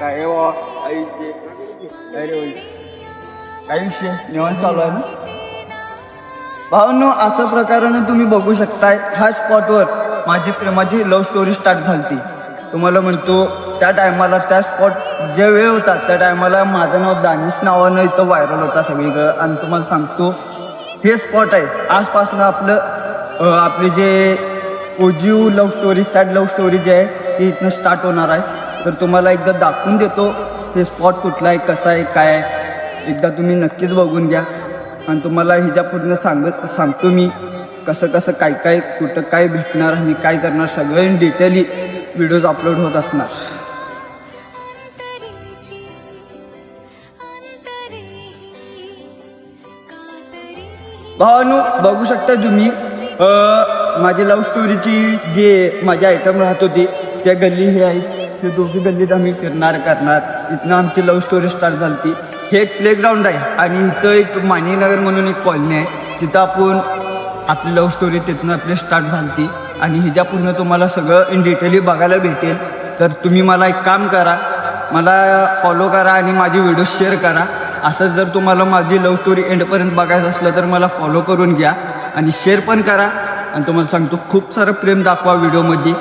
काय काय विषय निवांत चालू आहे ना भावांनो. असं प्रकाराने तुम्ही बघू शकताय ह्या स्पॉटवर माझी प्रेमाची लव्ह स्टोरी स्टार्ट झाली. तुम्हाला म्हणतो त्या टायमाला त्या स्पॉट जे वेळ होता त्या टायमाला माझं नाव दानिश नावानं इथं व्हायरल होता सगळीकडं. आणि तुम्हाला सांगतो हे स्पॉट आहे आजपासून आपली जे ogive love story sad love story जे आहे ती इथनं स्टार्ट होणार आहे. तर तुम्हाला एकदा दाखवून देतो हे स्पॉट कुठला आहे कसं आहे काय आहे. एकदा तुम्ही नक्कीच बघून घ्या आणि तुम्हाला हिच्या पूर्ण सांगतो मी कसं कसं काय काय कुठं काय भेटणार आणि काय करणार सगळं इन डिटेली व्हिडिओज अपलोड होत असणार. भावांनो बघू शकता तुम्ही माझी लव्ह स्टोरीची जे माझी आयटम राहत होती त्या गल्ली हे आहे ते दोघी गल्लीत आम्ही फिरणार करणार. इथनं आमची लव्ह स्टोरी स्टार्ट झाली. हे एक प्लेग्राऊंड आहे आणि इथं एक माणीनगर म्हणून एक कॉलनी आहे तिथं आपण आपली लव्ह स्टोरी तिथनं आपली स्टार्ट झाली. आणि हिच्या पूर्ण तुम्हाला सगळं इन डिटेली बघायला भेटेल. तर तुम्ही मला एक काम करा मला फॉलो करा आणि माझी व्हिडिओ शेअर करा. असं जर तुम्हाला माझी लव्ह स्टोरी एंडपर्यंत बघायचं असलं तर मला फॉलो करून घ्या आणि शेअर पण करा. आणि तुम्हाला सांगतो खूप सारं प्रेम दाखवा व्हिडिओमध्ये.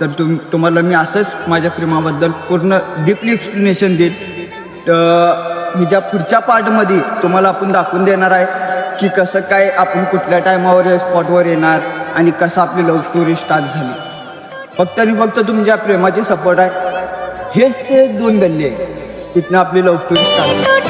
तर तुम्हाला मी असंच माझ्या प्रेमाबद्दल पूर्ण डीपली एक्सप्लेनेशन देईल. हिच्या पुढच्या पार्टमध्ये तुम्हाला आपण दाखवून देणार आहे की कसं काय आपण कुठल्या टायमावर या स्पॉटवर येणार आणि कसं आपली लव्ह स्टोरी स्टार्ट झाली. फक्त आणि फक्त तुमच्या प्रेमाची सपोर्ट आहे. हेच ते दोन गल्ली आहे तिथनं आपली लव्ह स्टोरी स्टार्ट.